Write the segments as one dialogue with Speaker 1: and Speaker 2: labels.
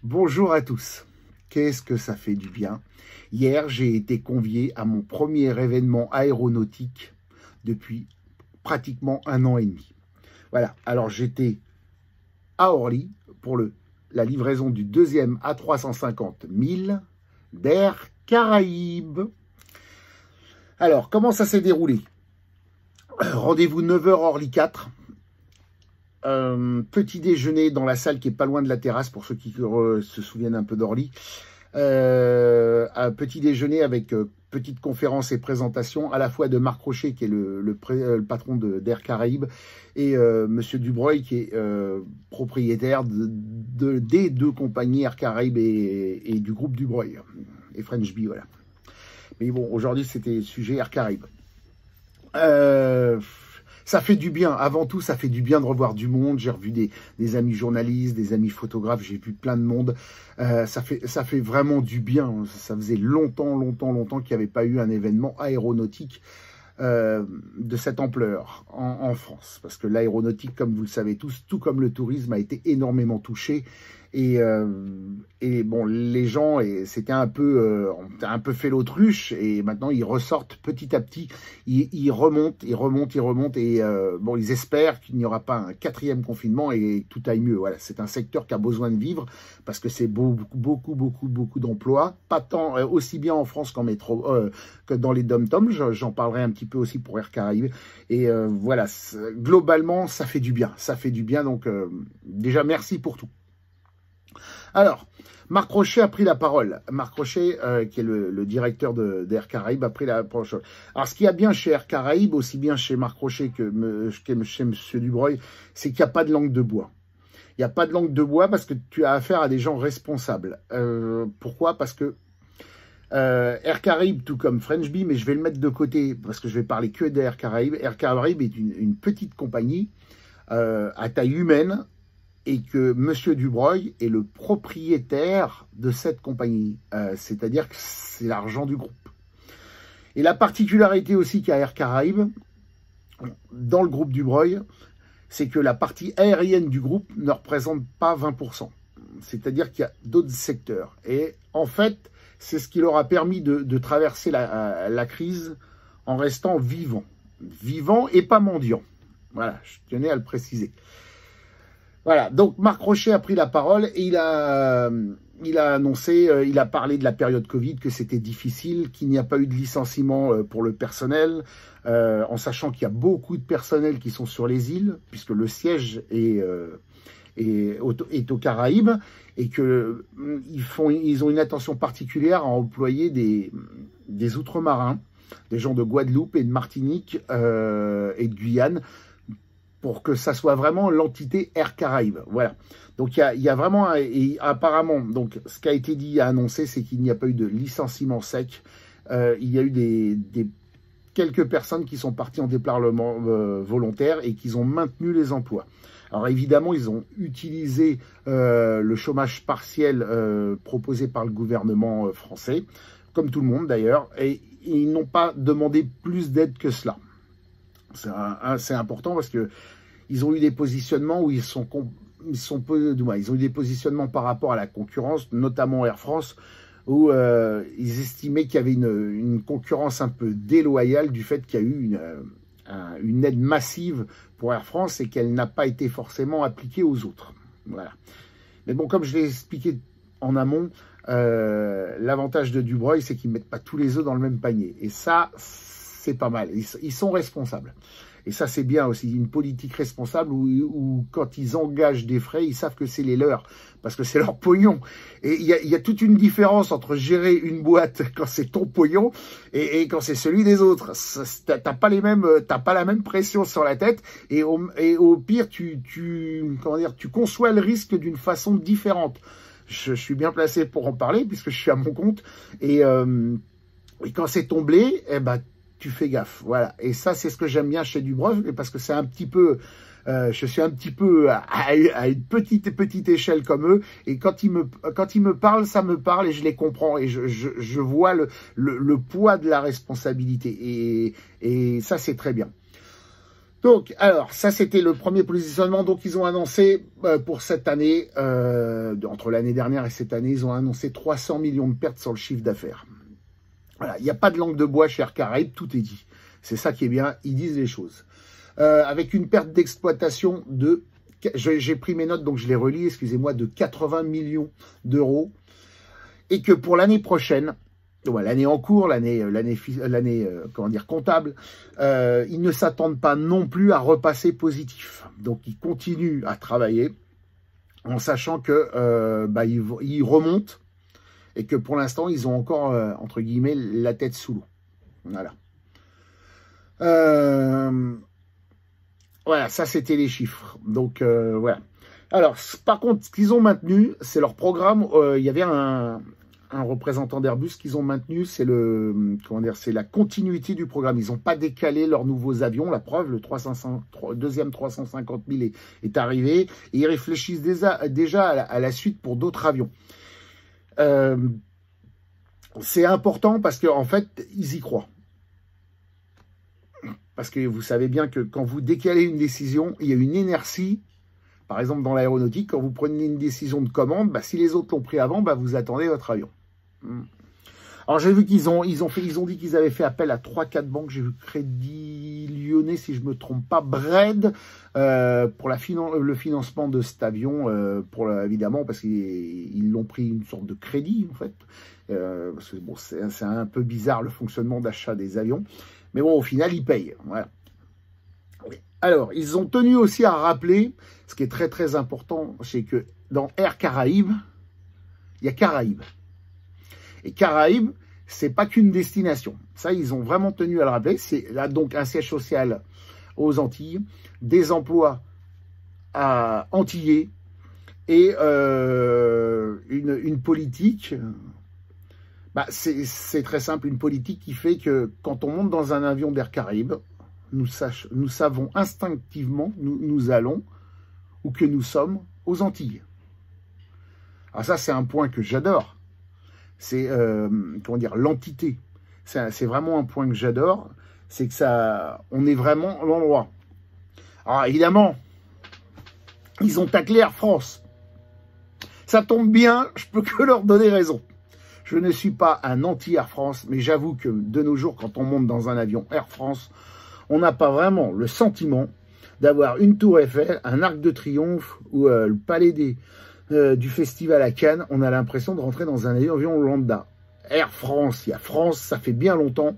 Speaker 1: Bonjour à tous. Qu'est-ce que ça fait du bien? Hier, j'ai été convié à mon premier événement aéronautique depuis pratiquement 1 an et demi. Voilà, alors j'étais à Orly pour la livraison du deuxième A350 1000 d'Air Caraïbes. Alors, comment ça s'est déroulé? Rendez-vous 9h Orly 4. Petit déjeuner dans la salle qui est pas loin de la terrasse pour ceux qui se souviennent un peu d'Orly. Un petit déjeuner avec petite conférence et présentation à la fois de Marc Rochet qui est le patron d'Air Caraïbes et Monsieur Dubreuil qui est propriétaire des deux compagnies Air Caraïbes et du groupe Dubreuil et French Bee, voilà. Mais bon, aujourd'hui c'était sujet Air Caraïbes. Ça fait du bien, avant tout ça fait du bien de revoir du monde. J'ai revu des amis journalistes, des amis photographes, j'ai vu plein de monde. Ça fait vraiment du bien, ça faisait longtemps qu'il n'y avait pas eu un événement aéronautique de cette ampleur en France. Parce que l'aéronautique, comme vous le savez tous, tout comme le tourisme, a été énormément touché. Et bon, les gens, c'était un peu fait l'autruche, et maintenant ils ressortent petit à petit, ils remontent, et bon, ils espèrent qu'il n'y aura pas un 4e confinement et que tout aille mieux. Voilà, c'est un secteur qui a besoin de vivre parce que c'est beaucoup d'emplois, pas tant aussi bien en France qu'en métro, que dans les dom-toms. J'en parlerai un petit peu aussi pour Air Caraïbes. Et voilà, globalement, ça fait du bien. Donc déjà, merci pour tout. Alors, Marc Rochet a pris la parole. Marc Rochet, qui est le directeur d'Air Caraïbes, a pris la parole. Alors, ce qu'il y a bien chez Air Caraïbes, aussi bien chez Marc Rochet que chez M. Dubreuil, c'est qu'il n'y a pas de langue de bois. Il n'y a pas de langue de bois parce que tu as affaire à des gens responsables. Pourquoi? Parce que Air Caraïbes, tout comme French Bee, mais je vais le mettre de côté parce que je vais parler que d'Air Caraïbes. Air Caraïbes est une petite compagnie à taille humaine, et que M. Dubreuil est le propriétaire de cette compagnie. C'est-à-dire que c'est l'argent du groupe. Et la particularité aussi qu'a Air Caraïbes, dans le groupe Dubreuil, c'est que la partie aérienne du groupe ne représente pas 20%. C'est-à-dire qu'il y a d'autres secteurs. Et en fait, c'est ce qui leur a permis de traverser la crise en restant vivant. Vivant et pas mendiant. Voilà, je tenais à le préciser. Voilà, donc Marc Rochet a pris la parole et il a annoncé, il a parlé de la période Covid, que c'était difficile, qu'il n'y a pas eu de licenciement pour le personnel, en sachant qu'il y a beaucoup de personnel qui sont sur les îles, puisque le siège est aux Caraïbes, et qu'ils ont une attention particulière à employer des outre-marins, des gens de Guadeloupe et de Martinique et de Guyane, pour que ça soit vraiment l'entité Air Caraïbes. Voilà. Donc il y a vraiment, et apparemment, donc ce qui a été dit, annoncé, c'est qu'il n'y a pas eu de licenciement sec. Il y a eu quelques personnes qui sont parties en déplacement volontaire et qui ont maintenu les emplois. Alors évidemment, ils ont utilisé le chômage partiel proposé par le gouvernement français, comme tout le monde d'ailleurs, et ils n'ont pas demandé plus d'aide que cela. C'est important parce que ils ont eu des positionnements où ils ont eu des positionnements par rapport à la concurrence, notamment Air France, où ils estimaient qu'il y avait une concurrence un peu déloyale du fait qu'il y a eu une aide massive pour Air France et qu'elle n'a pas été forcément appliquée aux autres. Voilà. Mais bon, comme je l'ai expliqué en amont, l'avantage de Dubreuil, c'est qu'ils ne mettent pas tous les œufs dans le même panier. Et ça, c'est pas mal. Ils sont responsables. Et ça, c'est bien aussi, une politique responsable où quand ils engagent des frais, ils savent que c'est les leurs, parce que c'est leur pognon. Et il y a toute une différence entre gérer une boîte quand c'est ton pognon et quand c'est celui des autres. T'as pas la même pression sur la tête, et au pire, tu conçois le risque d'une façon différente. Je suis bien placé pour en parler, puisque je suis à mon compte, et quand c'est ton blé, eh ben, tu fais gaffe, voilà. Et ça, c'est ce que j'aime bien chez Dubreuil, parce que c'est un petit peu, je suis un petit peu à une petite échelle comme eux, et quand ils me parlent, ça me parle et je les comprends, et je vois le poids de la responsabilité, et ça, c'est très bien. Donc, alors, ça, c'était le premier positionnement. Donc, ils ont annoncé pour cette année, entre l'année dernière et cette année, ils ont annoncé 300 millions de pertes sur le chiffre d'affaires. Voilà, il n'y a pas de langue de bois chez Air Caraïbes, tout est dit. C'est ça qui est bien, ils disent les choses. Avec une perte d'exploitation de, j'ai pris mes notes, donc je les relis, excusez-moi, de 80 millions d'euros. Et que pour l'année prochaine, l'année en cours, l'année comment dire, comptable, ils ne s'attendent pas non plus à repasser positif. Donc, ils continuent à travailler en sachant que ils remontent et que pour l'instant, ils ont encore, entre guillemets, la tête sous l'eau. Voilà. Voilà, ça, c'était les chiffres. Donc, voilà. Alors, par contre, ce qu'ils ont maintenu, c'est leur programme. Il y avait un représentant d'Airbus qu'ils ont maintenu, c'est c'est la continuité du programme. Ils n'ont pas décalé leurs nouveaux avions. La preuve, le deuxième 350 000 est arrivé. Et ils réfléchissent déjà à la suite pour d'autres avions. C'est important parce qu'en fait, ils y croient. Parce que vous savez bien que quand vous décalez une décision, il y a une inertie. Par exemple, dans l'aéronautique, quand vous prenez une décision de commande, si les autres l'ont pris avant, vous attendez votre avion. Alors, j'ai vu qu'ils ont dit qu'ils avaient fait appel à 3-4 banques. J'ai vu Crédit Lyonnais, si je ne me trompe pas, Bred, pour le financement de cet avion, évidemment, parce qu'ils l'ont pris une sorte de crédit, en fait. Parce que bon, c'est un peu bizarre le fonctionnement d'achat des avions. Mais bon, au final, ils payent. Voilà. Alors, ils ont tenu aussi à rappeler, ce qui est très très important, c'est que dans Air Caraïbes, il y a Caraïbes. Et Caraïbes, c'est pas qu'une destination. Ça, ils ont vraiment tenu à le rappeler. C'est là donc un siège social aux Antilles, des emplois à Antillais et une politique. C'est très simple, une politique qui fait que quand on monte dans un avion d'Air Caraïbes, nous savons instinctivement nous allons ou que nous sommes aux Antilles. Alors ça, c'est un point que j'adore. C'est, comment dire, l'entité. C'est vraiment un point que j'adore. C'est que on est vraiment l'endroit. Alors évidemment, ils ont taclé Air France. Ça tombe bien, je peux que leur donner raison. Je ne suis pas un anti-Air France, mais j'avoue que de nos jours, quand on monte dans un avion Air France, on n'a pas vraiment le sentiment d'avoir une tour Eiffel, un arc de triomphe ou le palais du festival à Cannes. On a l'impression de rentrer dans un avion lambda. Air France, il y a France, ça fait bien longtemps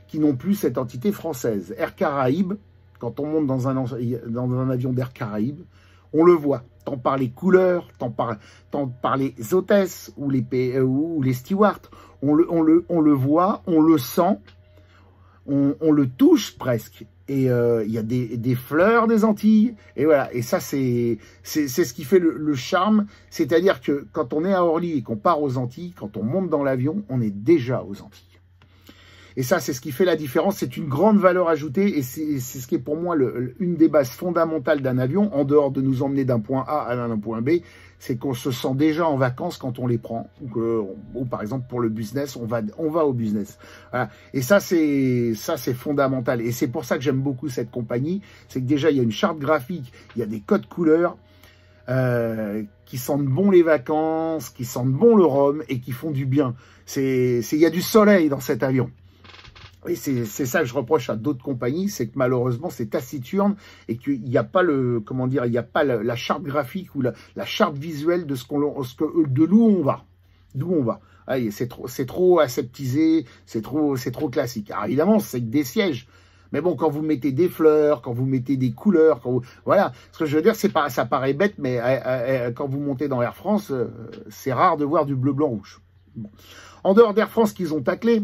Speaker 1: qu'ils n'ont plus cette entité française. Air Caraïbes, quand on monte dans un avion d'Air Caraïbes, on le voit, tant par les couleurs, tant par les hôtesses ou les stewards. On le voit, on le sent, on le touche presque. Et il y a des fleurs des Antilles. Et voilà. Et ça, c'est ce qui fait le charme. C'est-à-dire que quand on est à Orly et qu'on part aux Antilles, quand on monte dans l'avion, on est déjà aux Antilles. Et ça, c'est ce qui fait la différence. C'est une grande valeur ajoutée et c'est ce qui est pour moi une des bases fondamentales d'un avion, en dehors de nous emmener d'un point A à un point B, c'est qu'on se sent déjà en vacances quand on les prend. Ou par exemple, pour le business, on va au business. Voilà. Et ça, c'est fondamental. Et c'est pour ça que j'aime beaucoup cette compagnie. C'est que déjà, il y a une charte graphique, il y a des codes couleurs qui sentent bon les vacances, qui sentent bon le rhum et qui font du bien. Il y a du soleil dans cet avion. Et c'est ça que je reproche à d'autres compagnies, c'est que malheureusement c'est taciturne et qu'il n'y a pas il n'y a pas la charte graphique ou la charte visuelle de de l'où on va, c'est trop aseptisé, c'est trop classique. Alors évidemment c'est que des sièges, mais bon, quand vous mettez des fleurs, quand vous mettez des couleurs, voilà, ce que je veux dire, ça paraît bête, mais quand vous montez dans Air France, c'est rare de voir du bleu, blanc, rouge. Bon. En dehors d'Air France qu'ils ont taclé,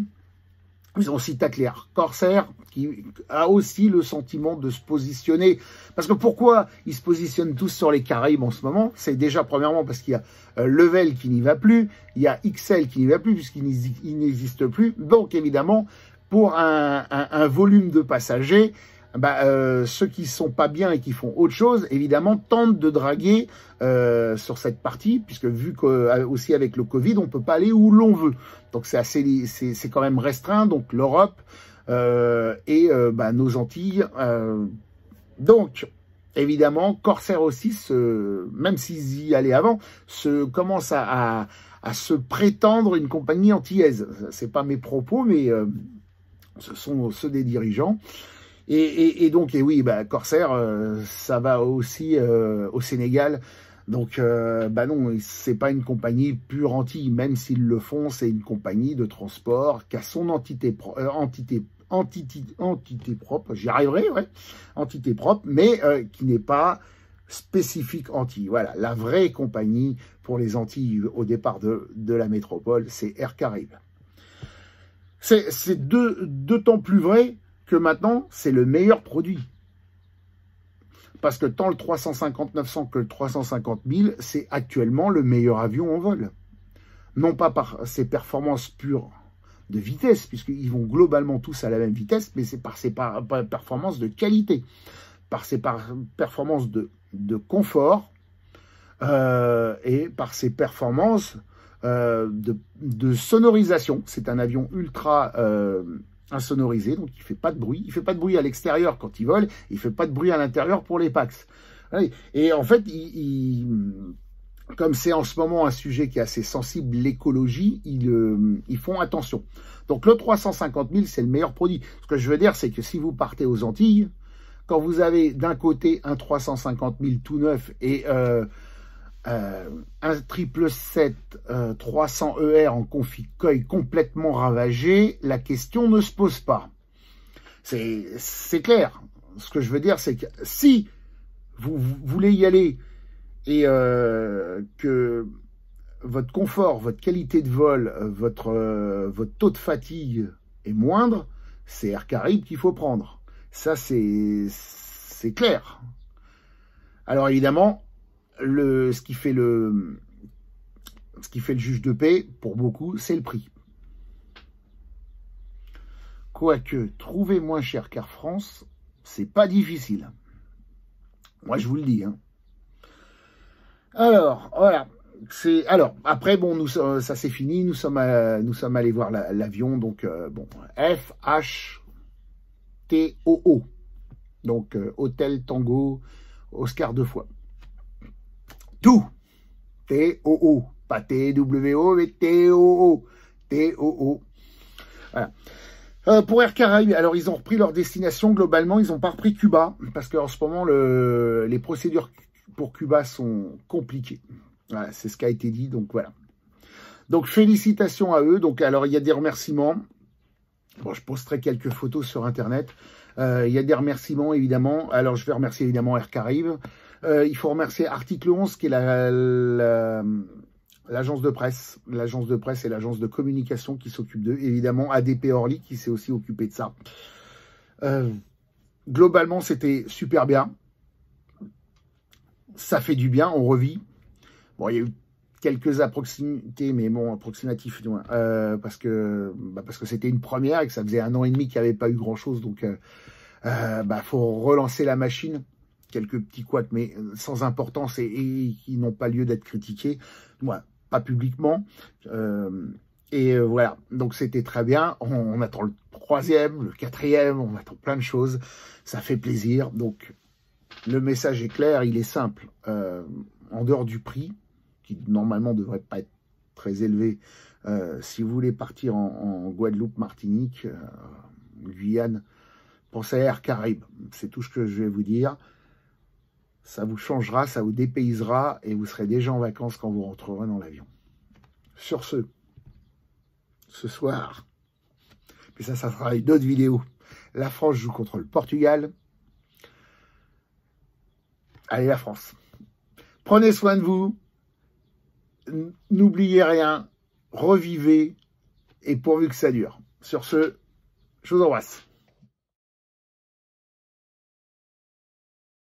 Speaker 1: ils ont aussi taclé Air Corsair, qui a aussi le sentiment de se positionner. Parce que pourquoi ils se positionnent tous sur les Caraïbes en ce moment? C'est déjà, premièrement, parce qu'il y a Level qui n'y va plus, il y a XL qui n'y va plus, puisqu'il n'existe plus. Donc, évidemment, pour un volume de passagers, ceux qui sont pas bien et qui font autre chose, évidemment, tentent de draguer sur cette partie, puisque vu que aussi avec le Covid, on peut pas aller où l'on veut. Donc c'est quand même restreint. Donc l'Europe et nos Antilles, Donc, évidemment, Corsair aussi, même s'ils y allaient avant, commence à se prétendre une compagnie antillaise. C'est pas mes propos, mais ce sont ceux des dirigeants. Et donc, oui, bah, Corsair, ça va aussi au Sénégal. Donc, bah non, c'est pas une compagnie pure anti, même s'ils le font, c'est une compagnie de transport qui a son entité propre, j'y arriverai, ouais, entité propre, mais qui n'est pas spécifique Antilles. Voilà, la vraie compagnie pour les Antilles au départ de la métropole, c'est Air Caraïbes. C'est d'autant plus vrai que maintenant, c'est le meilleur produit. Parce que tant le 350-900 que le 350-1000, c'est actuellement le meilleur avion en vol. Non pas par ses performances pures de vitesse, puisqu'ils vont globalement tous à la même vitesse, mais c'est par ses performances de qualité, par ses performances de confort et par ses performances de sonorisation. C'est un avion ultra insonorisé, donc il fait pas de bruit. Il fait pas de bruit à l'extérieur quand il vole, il fait pas de bruit à l'intérieur pour les PAX. Et en fait, comme c'est en ce moment un sujet qui est assez sensible, l'écologie, ils font attention. Donc le 350 000, c'est le meilleur produit. Ce que je veux dire, c'est que si vous partez aux Antilles, quand vous avez d'un côté un 350 000 tout neuf et un 777 300 ER en config COI complètement ravagé, la question ne se pose pas. C'est clair. Ce que je veux dire, c'est que si vous voulez y aller et que votre confort, votre qualité de vol, votre taux de fatigue est moindre, c'est Air Caraïbes qu'il faut prendre. Ça, c'est clair. Alors évidemment, ce qui fait le juge de paix, pour beaucoup, c'est le prix. Quoique, trouver moins cher qu'Air France, c'est pas difficile. Moi, je vous le dis. Hein. Alors, voilà. Alors, après, bon, ça c'est fini. Nous sommes allés voir l'avion. Donc, bon, FHTOO. Donc, Hôtel Tango Oscar 2 fois. Tout. T-O-O. Pas T-W-O, mais T-O-O. T-O-O. Voilà. Pour Air Caraïbes, alors ils ont repris leur destination globalement, ils n'ont pas repris Cuba, parce qu'en ce moment, les procédures pour Cuba sont compliquées. Voilà, c'est ce qui a été dit, donc voilà. Donc félicitations à eux. Donc alors il y a des remerciements. Bon, je posterai quelques photos sur Internet. Il y a des remerciements évidemment. Alors je vais remercier évidemment Air Caraïbes. Il faut remercier Article 11 qui est l'agence de presse. L'agence de presse et l'agence de communication qui s'occupent d'eux. Évidemment ADP Orly qui s'est aussi occupé de ça. Globalement c'était super bien. Ça fait du bien, on revit. Bon, il y a eu quelques approximités, mais bon, approximatifs, parce que c'était une première et que ça faisait 1 an et demi qu'il n'y avait pas eu grand-chose. Donc, faut relancer la machine. Quelques petits couacs, mais sans importance et qui n'ont pas lieu d'être critiqués. Moi, pas publiquement. Voilà, donc c'était très bien. On attend le 3e, le 4e, on attend plein de choses. Ça fait plaisir. Donc, le message est clair, il est simple. En dehors du prix, qui normalement ne devrait pas être très élevé, si vous voulez partir en Guadeloupe, Martinique, Guyane, pensez à Air Caraïbes. C'est tout ce que je vais vous dire. Ça vous changera, ça vous dépaysera et vous serez déjà en vacances quand vous rentrerez dans l'avion. Sur ce soir, puis ça sera une autre vidéo. La France joue contre le Portugal. Allez, la France. Prenez soin de vous. N'oubliez rien. Revivez. Et pourvu que ça dure. Sur ce, je vous embrasse.